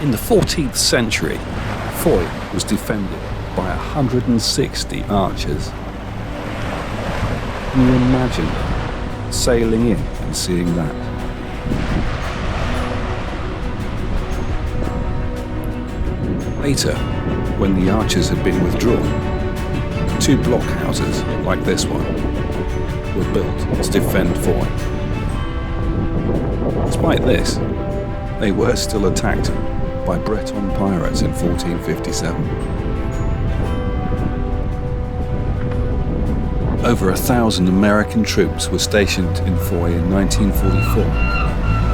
In the 14th century, Fowey was defended by 160 archers. Can you imagine sailing in and seeing that? Later, when the archers had been withdrawn, 2 blockhouses like this one were built to defend Fowey. Despite this, they were still attacked by Breton pirates in 1457. Over 1,000 American troops were stationed in Fowey in 1944,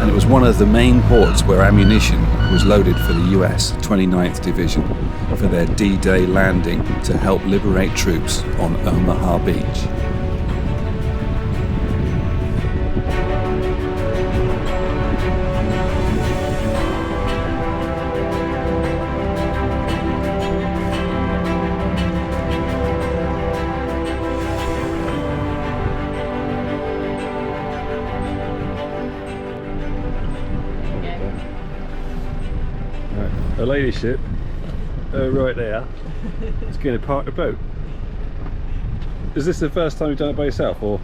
and it was one of the main ports where ammunition was loaded for the US 29th Division for their D-Day landing to help liberate troops on Omaha Beach. A lady ship right there. It's going to park the boat. Is this the first time you've done it by yourself, or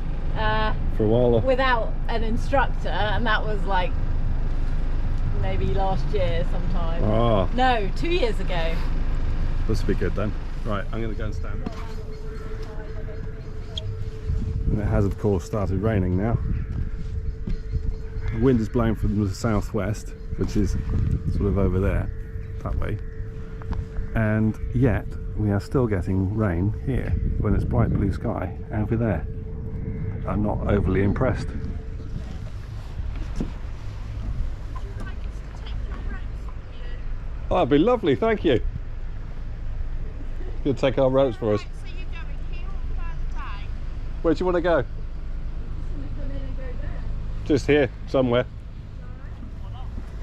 for a while? Or? Without an instructor, and that was like maybe last year sometime. Ah. No, 2 years ago. This will be good then. Right, I'm going to go and stand up. And it has of course started raining now. The wind is blowing from the southwest, which is sort of over there, that way. And yet we are still getting rain here when it's bright blue sky over there. I'm not overly impressed. Oh, that'd be lovely, thank you. You'll take our ropes for us. So you're going here or further back? Where do you want to go? Just here, somewhere.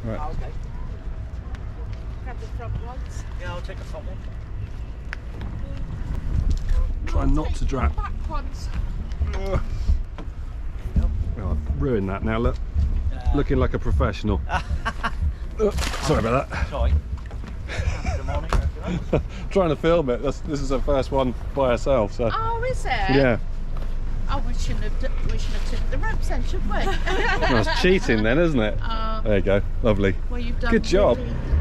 Right. Oh, okay. Grab the front ones. Yeah, I'll take the front one. Try not to drop. Back ones. Oh, I've ruined that now, look. Looking like a professional. Sorry about that. Sorry. Good morning. Trying to film it. This is the first one by herself, so. Oh, is it? Yeah. Oh, we shouldn't have took the ropes then, should we? That's cheating then, isn't it? There you go. Lovely. Well, you've done Good job.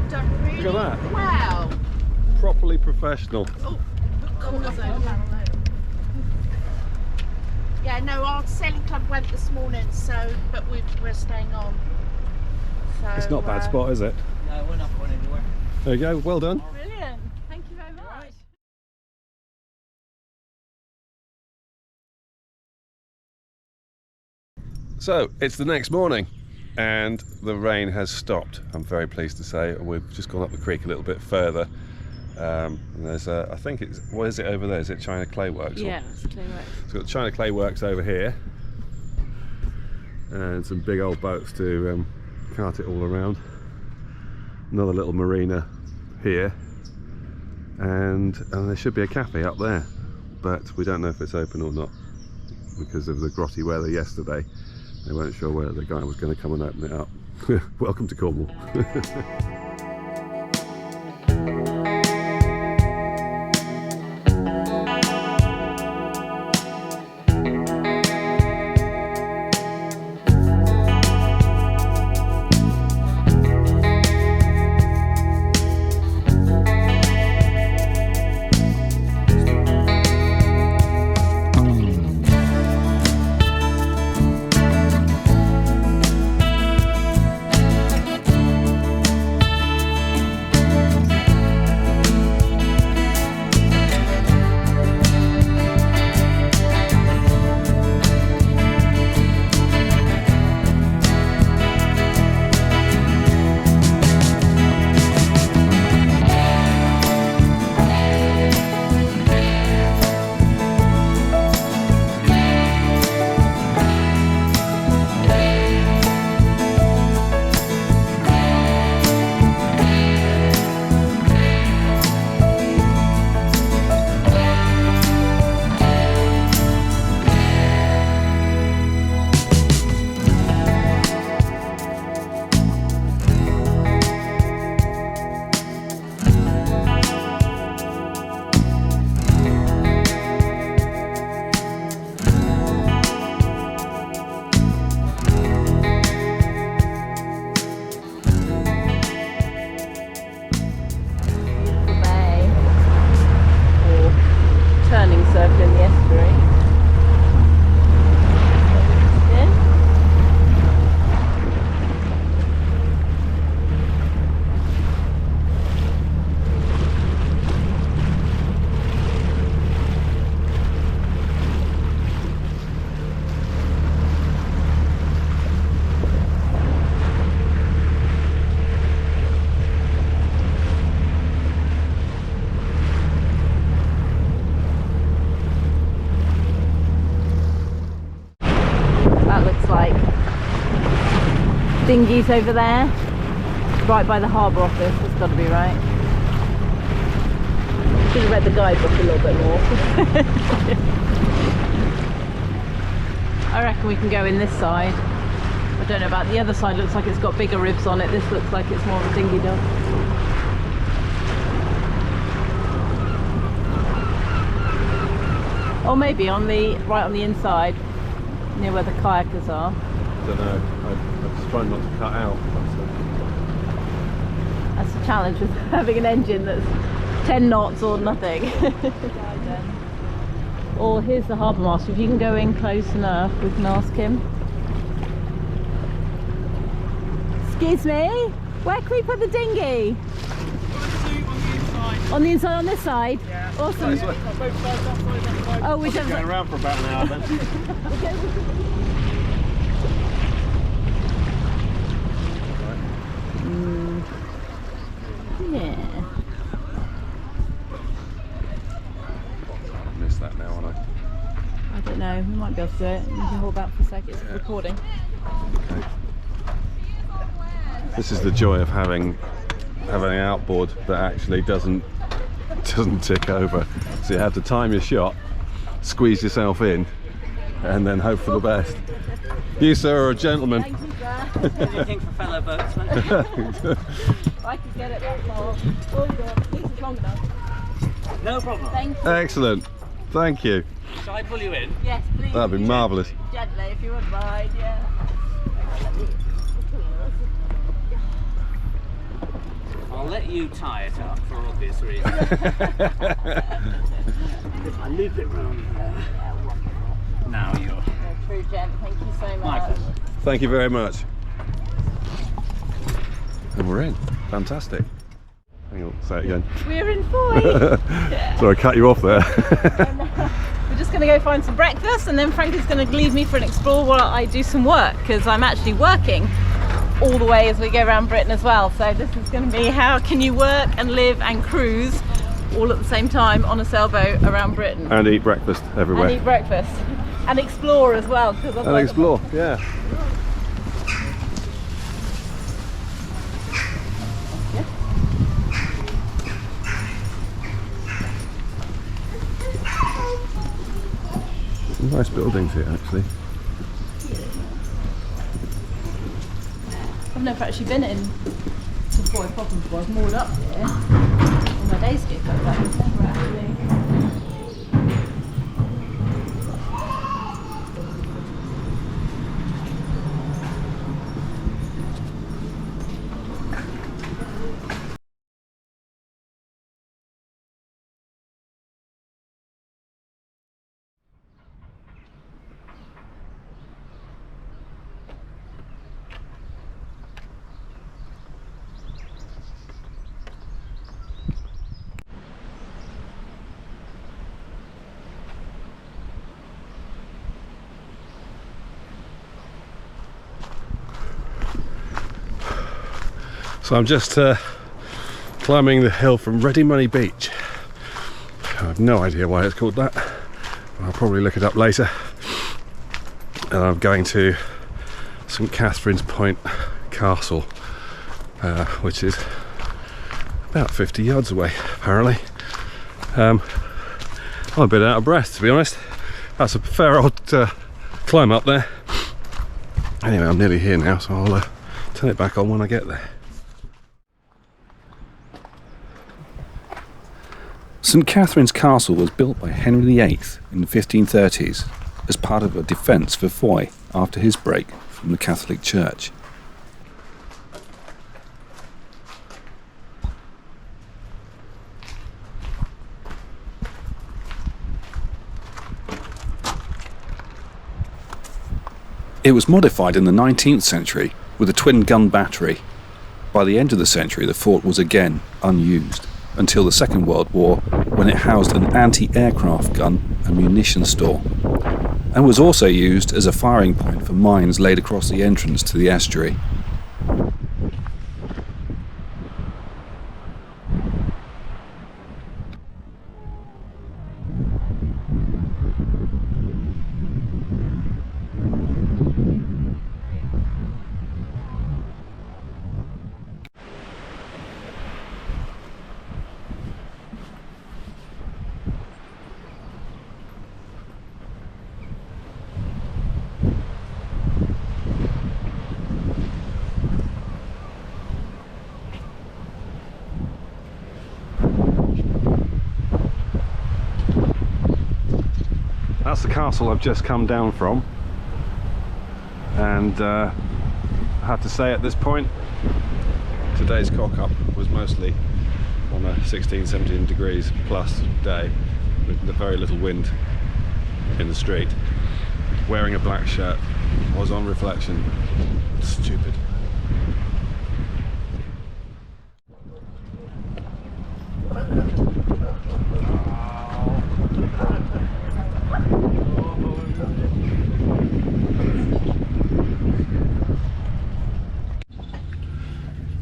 Done really Look at that. Wow. Properly professional. Oh, yeah, no, our sailing club went this morning, so but we're staying on. So, It's not a bad spot, is it? No, we're not going anywhere. There you go. Well done. Brilliant. Thank you very much. So it's the next morning and the rain has stopped, I'm very pleased to say, and we've just gone up the creek a little bit further. And there's I think it's, what is it over there? Is it China Clay Works? Yeah, it's Clay Works. It's got China Clay Works over here and some big old boats to cart it all around. Another little marina here, and there should be a cafe up there, but we don't know if it's open or not because of the grotty weather yesterday. They weren't sure whether the guy was going to come and open it up. Welcome to Cornwall. dinghies over there. Right by the harbour office, that's got to be right. Should have read the guidebook a little bit more. I reckon we can go in this side. I don't know about the other side, looks like it's got bigger ribs on it. This looks like it's more of a dinghy dock. Or maybe on the right on the inside, near where the kayakers are. I don't know. I'm just trying not to cut out. That's the challenge with having an engine that's 10 knots or nothing. Or here's the harbour master. If you can go in close enough, we can ask him. Excuse me, where can we put the dinghy? On the inside, on this side? Yeah. Awesome. Oh, we should going around for about an hour then. Yeah. I missed that now, aren't I? I don't know, we might be able to do it. You can hold back for a sec, it's recording. Okay. This is the joy of having an outboard that actually doesn't tick over. So you have to time your shot, squeeze yourself in, and then hope for the best. You, sir, are a gentleman. Thank you, sir. Anything for fellow boatsmen. I could get it that far. Oh god, this is long enough. No problem. Thank you. Excellent. Thank you. Shall I pull you in? Yes, please. That'd be marvellous. Gently, if you wouldn't mind, yeah. I'll let you tie it up for obvious reasons. If I loop it round there. Now you're... You're a true gent, thank you so My much. pleasure. Thank you very much. And we're in. Fantastic. Hang on, say it again. We're in Fowey. Sorry, I cut you off there. We're just going to go find some breakfast, and then Frankie's going to leave me for an explore while I do some work, because I'm actually working all the way as we go around Britain as well. So this is going to be how can you work and live and cruise all at the same time on a sailboat around Britain. And eat breakfast everywhere. And eat breakfast. And explore as well. And explore, yeah. Some nice buildings here, actually. I've never actually been in to Fowey proper before. I've moored up here on my day skip, but I've never actually. So I'm just climbing the hill from Ready Money Beach. I have no idea why it's called that. I'll probably look it up later. And I'm going to St Catherine's Point Castle, which is about 50 yards away, apparently. I'm a bit out of breath, to be honest. That's a fair old climb up there. Anyway, I'm nearly here now, so I'll turn it back on when I get there. St Catherine's Castle was built by Henry VIII in the 1530s as part of a defence for Fowey after his break from the Catholic Church. It was modified in the 19th century with a twin-gun battery. By the end of the century, the fort was again unused, until the Second World War, when it housed an anti-aircraft gun and munitions store, and was also used as a firing point for mines laid across the entrance to the estuary. That's the castle I've just come down from, and I have to say at this point today's cock up was mostly on a 16-17 degrees plus day with very little wind in the street. Wearing a black shirt was, on reflection, stupid.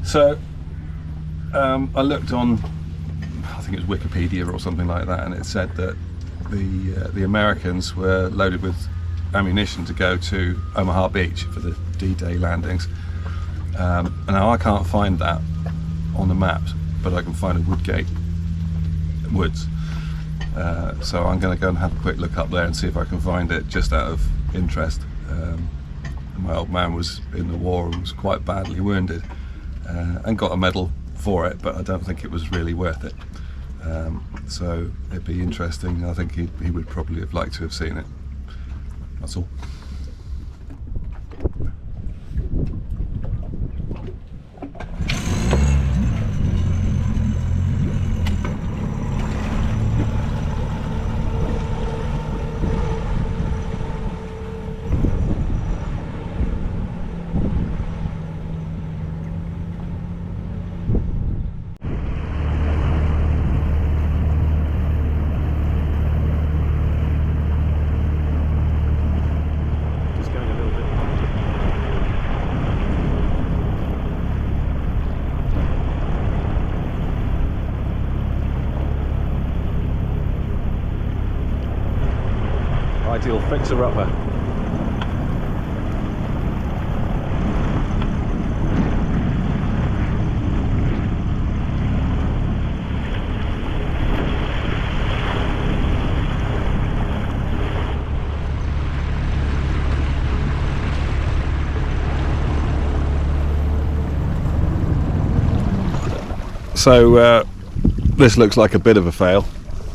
So I looked on, I think it was Wikipedia or something like that, and it said that the Americans were loaded with ammunition to go to Omaha Beach for the D-Day landings. And now I can't find that on the maps, but I can find a Woodgate Woods. So I'm going to go and have a quick look up there and see if I can find it, just out of interest. My old man was in the war and was quite badly wounded, and got a medal for it, but I don't think it was really worth it. So it'd be interesting. I think he would probably have liked to have seen it. That's all. Ideal fixer-upper. So this looks like a bit of a fail.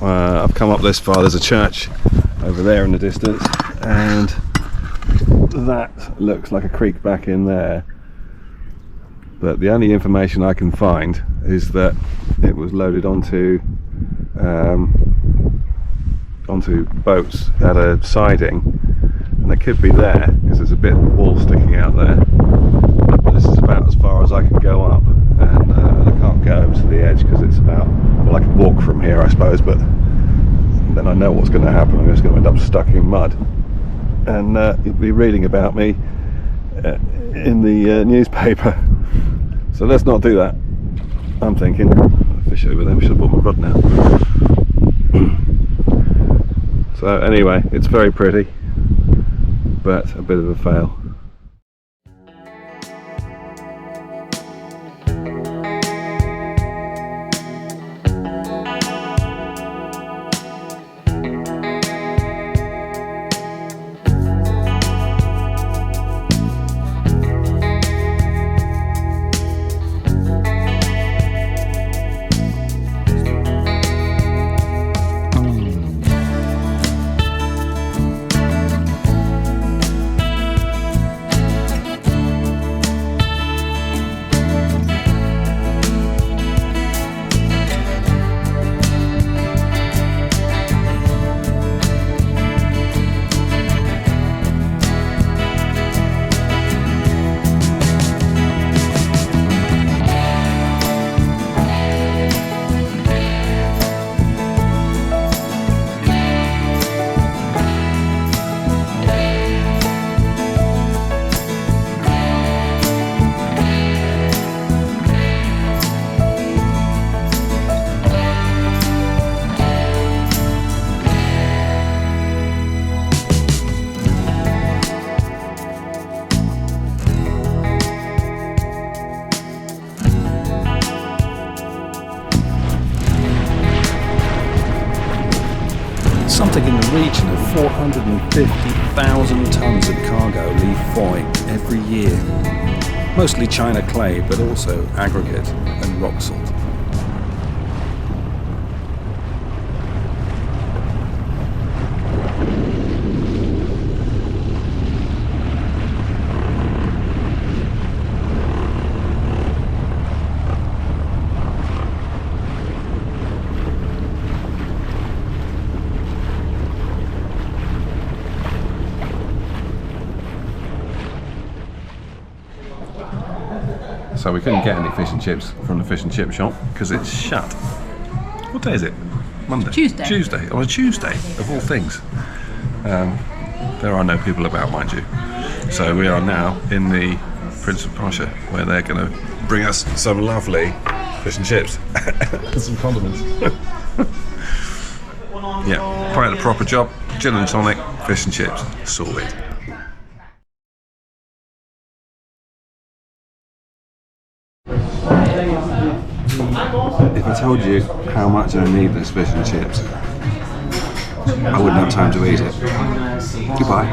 I've come up this far. There's a church over there in the distance, and that looks like a creek back in there, but the only information I can find is that it was loaded onto boats at a siding, and it could be there because there's a bit of wall sticking out there, but this is about as far as I can go up, and I can't go over to the edge because it's about, well, I could walk from here I suppose, but then I know what's going to happen. I'm just going to end up stuck in mud, and you'll be reading about me in the newspaper. So let's not do that. I'm thinking fish over there. We should have brought my rod now. So anyway, it's very pretty, but a bit of a fail. Something in the region of 450,000 tonnes of cargo leave Fowey every year. Mostly China clay, but also aggregate and rock salt. so we couldn't get any fish and chips from the fish and chip shop because it's shut. What day is it? Monday? Tuesday. Tuesday. On a Tuesday, of all things. There are no people about, mind you. So we are now in the Prince of Prussia, where they're going to bring us some lovely fish and chips and some condiments. Yeah, probably the proper job. Gin and tonic, fish and chips, sorted. If I told you how much I need this fish and chips, I wouldn't have time to eat it. Goodbye.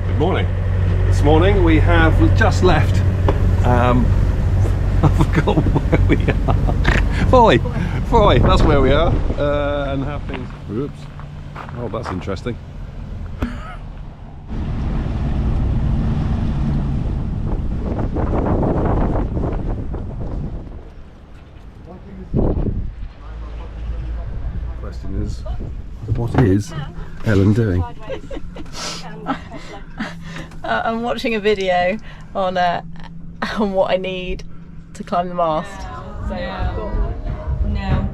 Good morning. This morning we've just left. I forgot where we are. Fowey, that's where we are. And have been. Oops. Oh, that's interesting. Question is, what is Ellen doing? I'm watching a video on what I need to climb the mast. So I've got no.